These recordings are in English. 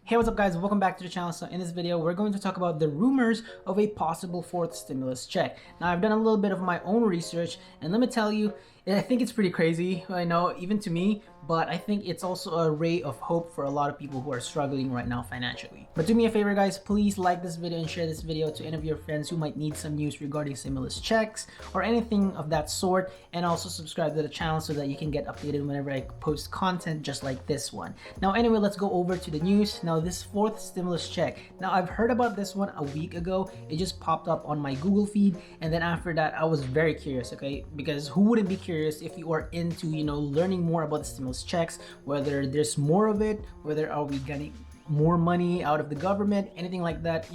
Hey, what's up guys, welcome back to the channel. So in this video we're going to talk about the rumors of a possible fourth stimulus check. Now I've done a little bit of my own research and let me tell you, I think it's pretty crazy, I know, even to me, but I think it's also a ray of hope for a lot of people who are struggling right now financially. But do me a favor guys, please like this video and share this video to any of your friends who might need some news regarding stimulus checks or anything of that sort, and also subscribe to the channel so that you can get updated whenever I post content just like this one. Now anyway, let's go over to the news. Now this fourth stimulus check, now I've heard about this one a week ago. It just popped up on my Google feed, and then after that I was very curious, okay, because who wouldn't be curious if you are into, learning more about the stimulus checks, whether there's more of it, whether are we getting more money out of the government, anything like that.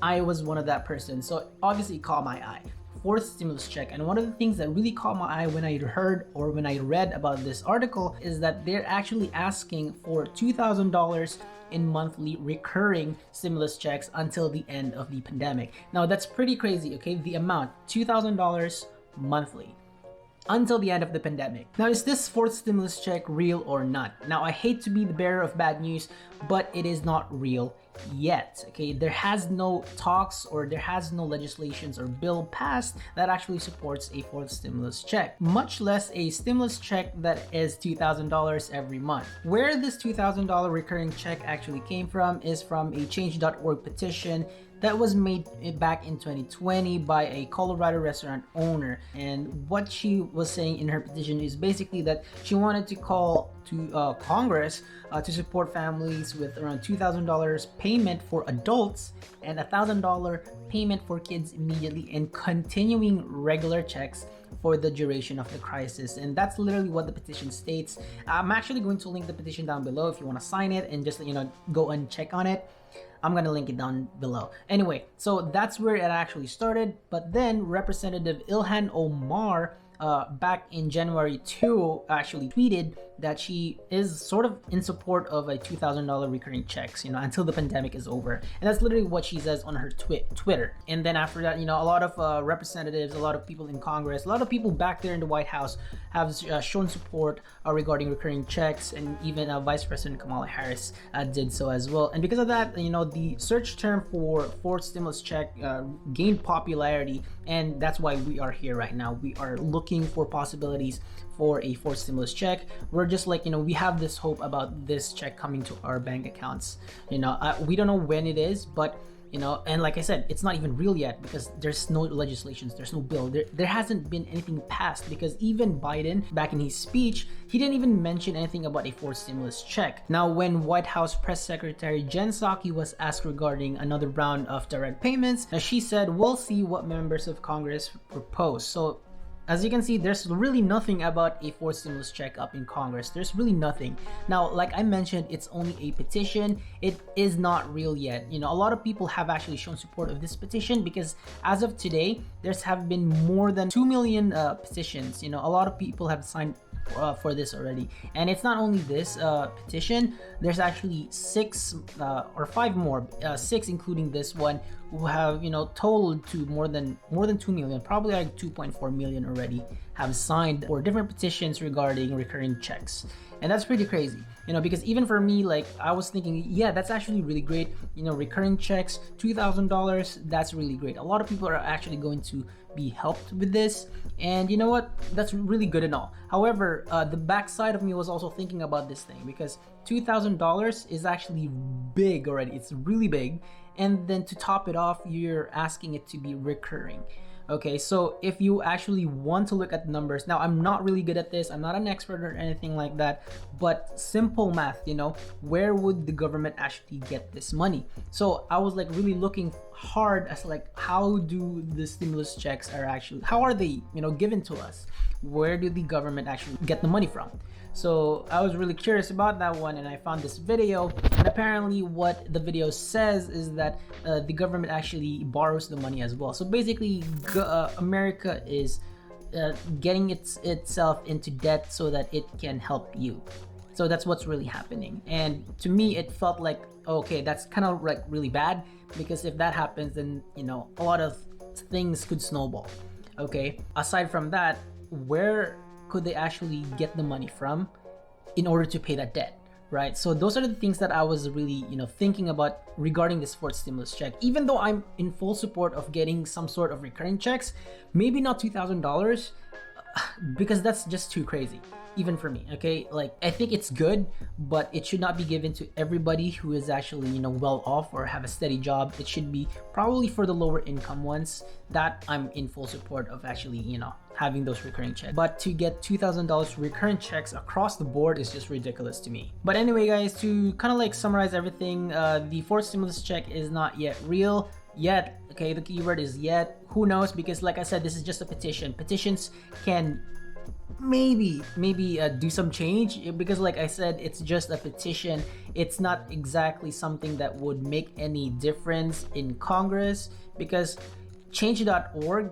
I was one of that person, so obviously it caught my eye. Fourth stimulus check, and one of the things that really caught my eye when I heard or when I read about this article is that they're actually asking for $2,000 in monthly recurring stimulus checks until the end of the pandemic. Now that's pretty crazy, okay? The amount, $2,000 monthly until the end of the pandemic. Now, is this fourth stimulus check real or not? Now, I hate to be the bearer of bad news, but it is not real yet, okay? There has no talks or there has no legislations or bill passed that actually supports a fourth stimulus check, much less a stimulus check that is $2,000 every month. Where this $2,000 recurring check actually came from is from a change.org petition that was made back in 2020 by a Colorado restaurant owner. And what she was saying in her petition is basically that she wanted to call to Congress to support families with around $2,000 payment for adults and $1,000 payment for kids immediately, and continuing regular checks for the duration of the crisis. And that's literally what the petition states. I'm actually going to link the petition down below if you want to sign it and just go and check on it. I'm gonna link it down below. Anyway, so that's where it actually started. But then Representative Ilhan Omar back in January 2 actually tweeted that she is sort of in support of a $2,000 recurring checks, until the pandemic is over. And that's literally what she says on her Twitter. And then after that, a lot of representatives, a lot of people in Congress, a lot of people back there in the White House have shown support regarding recurring checks, and even Vice President Kamala Harris did so as well. And because of that, the search term for fourth stimulus check gained popularity, and that's why we are here right now. We are looking for possibilities for a fourth stimulus check. We're just like, we have this hope about this check coming to our bank accounts. We don't know when it is, but and like I said, it's not even real yet because there's no legislations, there's no bill, there hasn't been anything passed, because even Biden, back in his speech, he didn't even mention anything about a fourth stimulus check. Now, when White House Press Secretary Jen Psaki was asked regarding another round of direct payments, she said, "We'll see what members of Congress propose." So as you can see, there's really nothing about a fourth stimulus check up in Congress. There's really nothing. Now, like I mentioned, it's only a petition. It is not real yet. A lot of people have actually shown support of this petition because as of today, there's have been more than 2 million petitions. A lot of people have signed for this already. And it's not only this petition, there's actually 6 or 5 more, 6 including this one, who have totaled to more than 2 million, probably like 2.4 million already have signed for different petitions regarding recurring checks. And that's pretty crazy, because even for me, like, I was thinking, yeah, that's actually really great. Recurring checks, $2,000, that's really great. A lot of people are actually going to be helped with this, and you know what, that's really good and all. However, the backside of me was also thinking about this thing, because $2,000 is actually big already. It's really big, and then to top it off, you're asking it to be recurring. Okay, so if you actually want to look at the numbers, now I'm not really good at this, I'm not an expert or anything like that, but simple math, where would the government actually get this money? So I was like really looking hard as like, how do the stimulus checks how are they given to us? Where do the government actually get the money from? So I was really curious about that one, and I found this video, and apparently what the video says is that the government actually borrows the money as well. So basically America is getting itself into debt so that it can help you. So that's what's really happening. And to me, it felt like, okay, that's kind of like really bad, because if that happens, then a lot of things could snowball. Okay, aside from that, where could they actually get the money from in order to pay that debt, right? So those are the things that I was really, thinking about regarding this fourth stimulus check. Even though I'm in full support of getting some sort of recurring checks, maybe not $2,000, because that's just too crazy, even for me. Okay, like I think it's good, but it should not be given to everybody who is actually well off or have a steady job. It should be probably for the lower income ones. That I'm in full support of actually having those recurring checks. But to get $2,000 recurring checks across the board is just ridiculous to me. But anyway, guys, to kind of like summarize everything, the fourth stimulus check is not yet real yet. Okay, the keyword is yet. Who knows? Because like I said, this is just a petition. Petitions can maybe do some change, because like I said, it's just a petition. It's not exactly something that would make any difference in Congress, because change.org,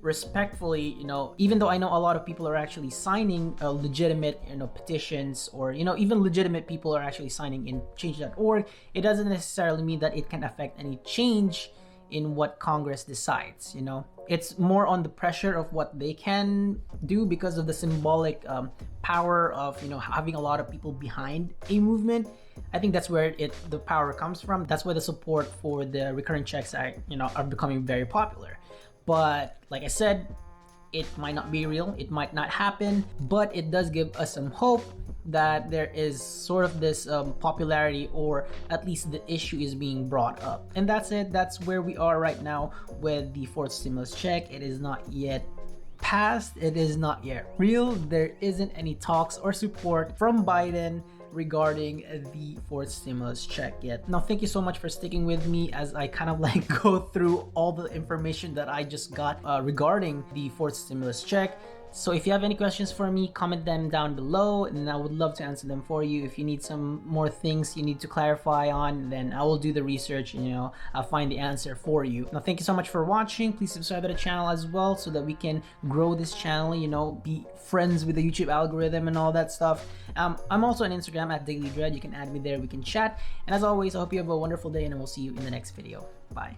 respectfully, even though I know a lot of people are actually signing legitimate petitions, or even legitimate people are actually signing in change.org, it doesn't necessarily mean that it can affect any change in what Congress decides. It's more on the pressure of what they can do, because of the symbolic power of having a lot of people behind a movement. I think that's where the power comes from. That's why the support for the recurring checks are becoming very popular. But like I said, it might not be real, it might not happen, but it does give us some hope that there is sort of this popularity, or at least the issue is being brought up. And that's it. That's where we are right now with the fourth stimulus check. It is not yet passed. It is not yet real. There isn't any talks or support from Biden regarding the fourth stimulus check yet. Now, thank you so much for sticking with me as I kind of like go through all the information that I just got regarding the fourth stimulus check. So if you have any questions for me, comment them down below, and I would love to answer them for you. If you need some more things you need to clarify on, then I will do the research and I'll find the answer for you. Now, thank you so much for watching. Please subscribe to the channel as well, so that we can grow this channel, be friends with the YouTube algorithm and all that stuff. I'm also on Instagram at DailyDread. You can add me there, we can chat. And as always, I hope you have a wonderful day, and I will see you in the next video. Bye.